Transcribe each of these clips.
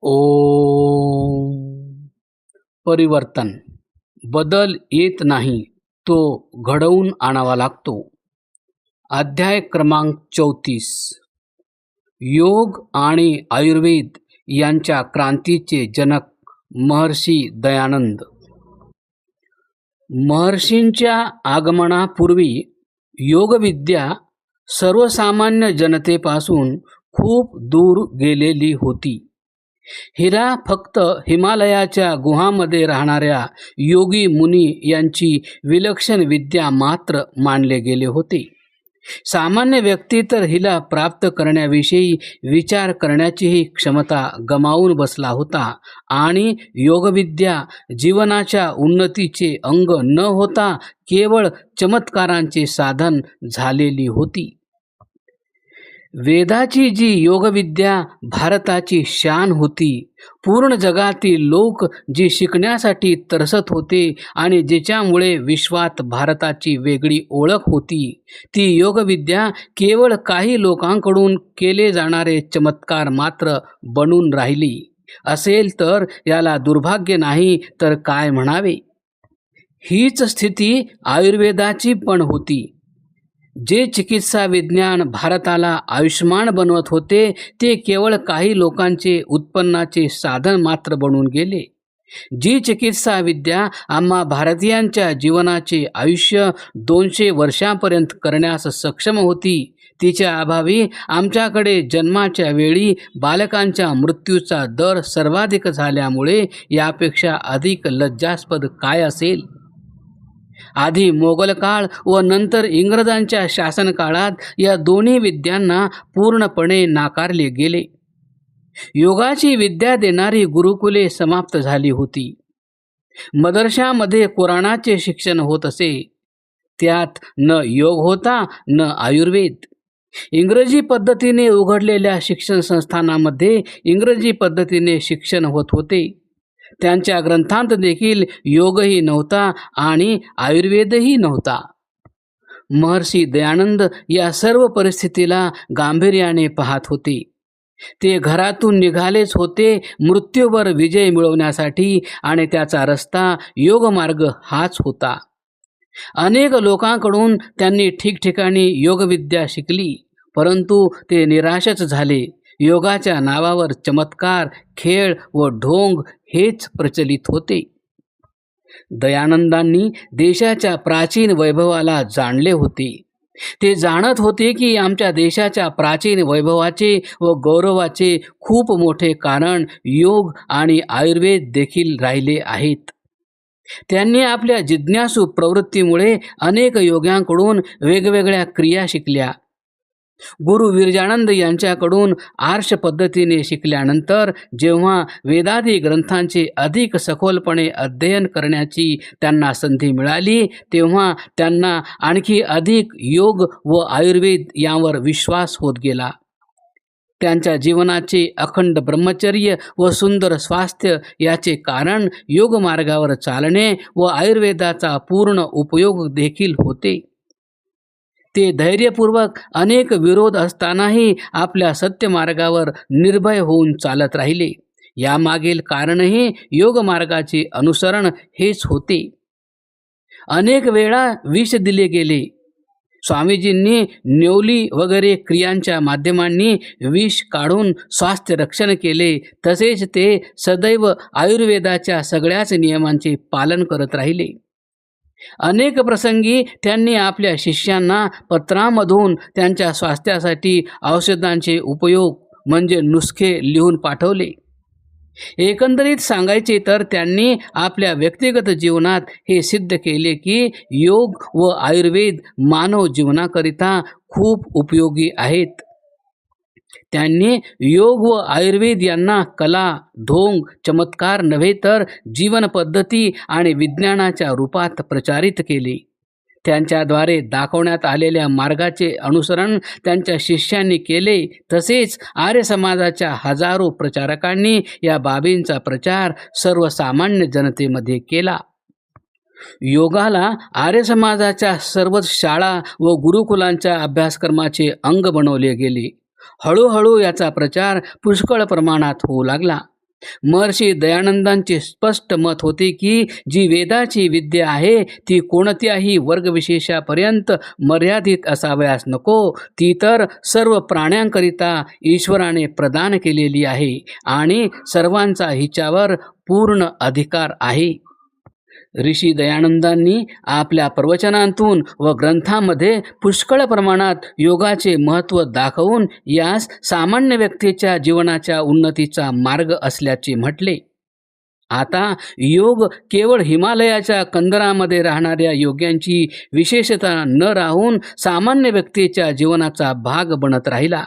ओम. परिवर्तन. बदल येत नाही, तो घडवून आणावा लागतो. अध्याय क्रमांक 34. योग आणि आयुर्वेद यांच्या क्रांतीचे जनक महर्षी दयानंद. महर्षींच्या आगमनापूर्वी योगविद्या सर्वसामान्य जनतेपासून खूप दूर गेलेली होती. हिरा फक्त हिमालयाच्या गुहांमध्ये राहणाऱ्या योगी मुनी यांची विलक्षण विद्या मात्र मानले गेले होते. सामान्य व्यक्ती तर हिला प्राप्त करण्याविषयी विचार करण्याचीही क्षमता गमावून बसला होता आणि योगविद्या जीवनाच्या उन्नतीचे अंग न होता केवळ चमत्कारांचे साधन झालेली होती. वेदाची जी योगविद्या भारताची शान होती, पूर्ण जगातील लोक जी शिकण्यासाठी तरसत होते आणि जिच्यामुळे विश्वात भारताची वेगळी ओळख होती, ती योगविद्या केवळ काही लोकांकडून केले जाणारे चमत्कार मात्र बनून राहिली असेल तर याला दुर्भाग्य नाही तर काय म्हणावे. हीच स्थिती आयुर्वेदाची पण होती. जे चिकित्सा विज्ञान भारताला आयुष्मान बनवत होते ते केवळ काही लोकांचे उत्पन्नाचे साधन मात्र बनून गेले. जी चिकित्सा विद्या आम्हा भारतीयांच्या जीवनाचे आयुष्य 200 वर्षांपर्यंत करण्यास सक्षम होती, तिच्या अभावी आमच्याकडे जन्माच्या वेळी बालकांच्या मृत्यूचा दर सर्वाधिक झाल्यामुळे यापेक्षा अधिक लज्जास्पद काय असेल. आधी मोगल काळ व नंतर इंग्रजांच्या शासनकाळात या दोन्ही विद्यांना पूर्णपणे नाकारले गेले. योगाची विद्या देणारी गुरुकुले समाप्त झाली होती. मदरशामध्ये कुराणाचे शिक्षण होत असे. त्यात न योग होता न आयुर्वेद. इंग्रजी पद्धतीने उघडलेल्या शिक्षण संस्थानांमध्ये इंग्रजी पद्धतीने शिक्षण होत होते. त्यांच्या ग्रंथांत देखील योगही नव्हता आणि आयुर्वेदही नव्हता. महर्षी दयानंद या सर्व परिस्थितीला गांभीर्याने पाहत होते. ते घरातून निघालेच होते मृत्यूवर विजय मिळवण्यासाठी आणि त्याचा रस्ता योगमार्ग हाच होता. अनेक लोकांकडून त्यांनी ठिकठिकाणी योगविद्या शिकली, परंतु ते निराशच झाले. योगाच्या नावावर चमत्कार, खेळ व ढोंग हेच प्रचलित होते. दयानंदांनी देशाच्या प्राचीन वैभवाला जाणले होते. ते जाणत होते की आमच्या देशाच्या प्राचीन वैभवाचे व गौरवाचे खूप मोठे कारण योग आणि आयुर्वेद देखील राहिले आहेत. त्यांनी आपल्या जिज्ञासू प्रवृत्तीमुळे अनेक योग्यांकडून वेगवेगळ्या क्रिया शिकल्या. गुरु विरजानंद यांच्याकडून आर्ष पद्धतीने शिकल्यानंतर जेव्हा वेदादी ग्रंथांचे अधिक सखोलपणे अध्ययन करण्याची त्यांना संधी मिळाली, तेव्हा त्यांना आणखी अधिक योग व आयुर्वेद यांवर विश्वास होत गेला. त्यांच्या जीवनाचे अखंड ब्रह्मचर्य व सुंदर स्वास्थ्य याचे कारण योगमार्गावर चालणे व आयुर्वेदाचा पूर्ण उपयोग देखील होते. ते धैर्यपूर्वक अनेक विरोध असतानाही आपल्या सत्यमार्गावर निर्भय होऊन चालत राहिले. यामागील कारणही योगमार्गाचे अनुसरण हेच होते. अनेक वेळा विष दिले गेले. स्वामीजींनी नेवली वगैरे क्रियांच्या माध्यमांनी विष काढून स्वास्थ्य रक्षण केले. तसेच ते सदैव आयुर्वेदाच्या सगळ्याच नियमांचे पालन करत राहिले. अनेक प्रसंगी त्यांनी आपल्या शिष्यांना पत्रांमधून त्यांच्या स्वास्थ्यासाठी औषधांचे उपयोग म्हणजे नुस्खे लिहून पाठवले. एकंदरीत सांगायचे तर त्यांनी आपल्या व्यक्तिगत जीवनात हे सिद्ध केले की योग व आयुर्वेद मानव जीवनाकरिता खूप उपयोगी आहेत. त्यांनी योग व आयुर्वेद यांना कला, ढोंग, चमत्कार नव्हे तर जीवन पद्धती आणि विज्ञानाच्या रूपात प्रचारित केले. त्यांच्याद्वारे दाखवण्यात आलेल्या मार्गाचे अनुसरण त्यांच्या शिष्यांनी केले. तसेच आर्य समाजाच्या हजारो प्रचारकांनी या बाबींचा प्रचार सर्वसामान्य जनतेमध्ये केला. योगाला आर्य समाजाच्या सर्वच शाळा व गुरुकुलांच्या अभ्यासक्रमाचे अंग बनवले गेले. हळूहळू याचा प्रचार पुष्कळ प्रमाणात होऊ लागला. महर्षी दयानंदांचे स्पष्ट मत होते की जी वेदाची विद्या आहे ती कोणत्याही वर्गविशेषापर्यंत मर्यादित असावयास नको, ती तर सर्व प्राण्यांकरिता ईश्वराने प्रदान केलेली आहे आणि सर्वांचा हिच्यावर पूर्ण अधिकार आहे. ऋषी दयानंदांनी आपल्या प्रवचनांतून व ग्रंथामध्ये पुष्कळ प्रमाणात योगाचे महत्त्व दाखवून यास सामान्य व्यक्तीच्या जीवनाच्या उन्नतीचा मार्ग असल्याचे म्हटले. आता योग केवळ हिमालयाच्या कंदरामध्ये राहणाऱ्या योग्यांची विशेषता न राहून सामान्य व्यक्तीच्या जीवनाचा भाग बनत राहिला.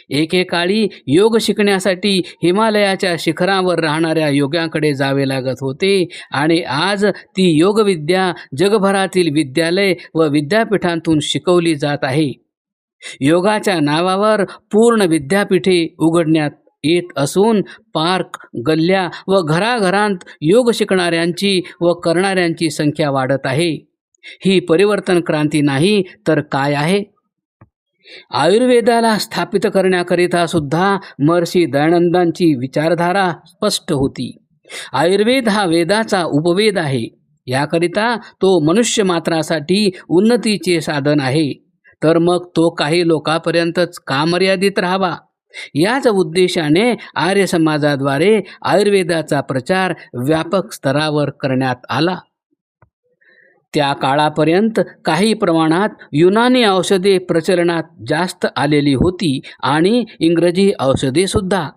एकेकाळी योग शिकण्यासाठी हिमालयाच्या शिखरावर राहणाऱ्या योग्यांकडे जावे लागत होते आणि आज ती योगविद्या जगभरातील विद्यालय व विद्यापीठांतून शिकवली जात आहे. योगाच्या नावावर पूर्ण विद्यापीठे उघडण्यात येत असून पार्क, गल्ल्या व घराघरांत योग शिकणाऱ्यांची व करणाऱ्यांची संख्या वाढत आहे. ही परिवर्तन क्रांती नाही तर काय आहे? आयुर्वेदाला स्थापित करण्याकरिता सुद्धा महर्षी दयानंदांची विचारधारा स्पष्ट होती. आयुर्वेद हा वेदाचा उपवेद आहे. याकरिता तो मनुष्य मात्रासाठी उन्नतीचे साधन आहे. तर मग तो काही लोकांपर्यंतच का मर्यादित राहावा? याच उद्देशाने आर्य समाजाद्वारे आयुर्वेदाचा प्रचार व्यापक स्तरावर करण्यात आला. त्या काळापर्यंत काही प्रमाणात युनानी औषधे प्रचलनात जास्त आलेली होती आणि इंग्रजी औषधेसुद्धा.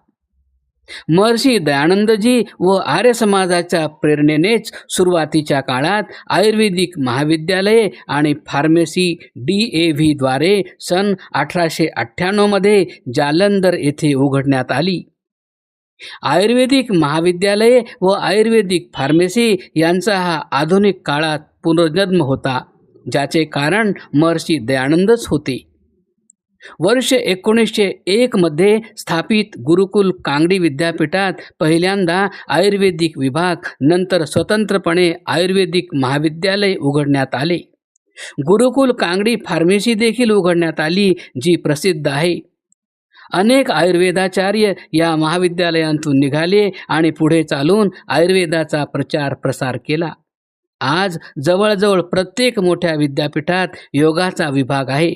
महर्षी दयानंदजी व आर्य समाजाच्या प्रेरणेनेच सुरुवातीच्या काळात आयुर्वेदिक महाविद्यालये आणि फार्मसी DAVद्वारे सन 1898 जालंधर येथे उघडण्यात आली. आयुर्वेदिक महाविद्यालये व आयुर्वेदिक फार्मसी यांचा हा आधुनिक काळात पुनर्जन्म होता, ज्याचे कारण महर्षी दयानंदच होते. वर्ष 1901 मध्ये स्थापित गुरुकुल कांगडी विद्यापीठात पहिल्यांदा आयुर्वेदिक विभाग, नंतर स्वतंत्रपणे आयुर्वेदिक महाविद्यालय उघडण्यात आले. गुरुकुल कांगडी फार्मसी देखील उघडण्यात आली, जी प्रसिद्ध आहे. अनेक आयुर्वेदाचार्य या महाविद्यालयांतून निघाले आणि पुढे चालून आयुर्वेदाचा प्रचार प्रसार केला. आज जवळजवळ प्रत्येक मोठ्या विद्यापीठात योगाचा विभाग आहे,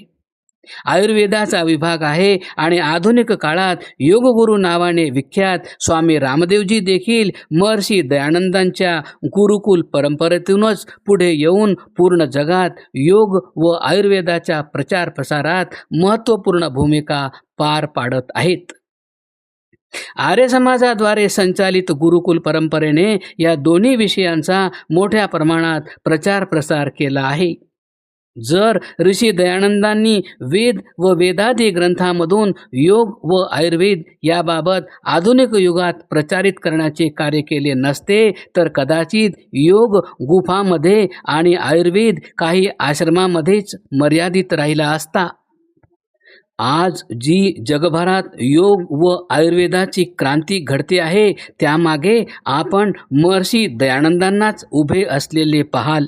आयुर्वेदाचा विभाग आहे आणि आधुनिक काळात योगगुरू नावाने विख्यात स्वामी रामदेवजी देखील महर्षी दयानंदांच्या गुरुकुल परंपरेतूनच पुढे येऊन पूर्ण जगात योग व आयुर्वेदाच्या प्रचार प्रसारात महत्त्वपूर्ण भूमिका पार पाडत आहेत. आर्य समाजाद्वारे संचालित गुरुकुल परंपरेने या दोन्ही विषयांचा मोठ्या प्रमाणात प्रचार प्रसार केला आहे. जर ऋषी दयानंदांनी वेद व वेदादी ग्रंथामधून योग व आयुर्वेद याबाबत आधुनिक युगात प्रचारित करण्याचे कार्य केले नसते तर कदाचित योग गुफांमध्ये आणि आयुर्वेद काही आश्रमांमध्येच मर्यादित राहिला असता. आज जी जगभरात योग व आयुर्वेदाची क्रांती घडते आहे त्यामागे आपण महर्षी दयानंदांनाच उभे असलेले पाहाल.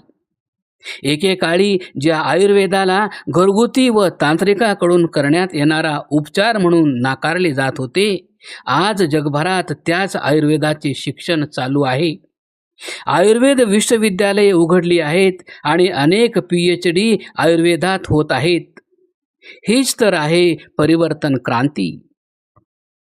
एकेकाळी ज्या आयुर्वेदाला घरगुती व तांत्रिकाकडून करण्यात येणारा उपचार म्हणून नाकारले जात होते, आज जगभरात त्याच आयुर्वेदाचे शिक्षण चालू आहे. आयुर्वेद विश्वविद्यालये उघडली आहेत आणि अनेक PhD आयुर्वेदात होत आहेत. हीच तर आहे परिवर्तन क्रांती.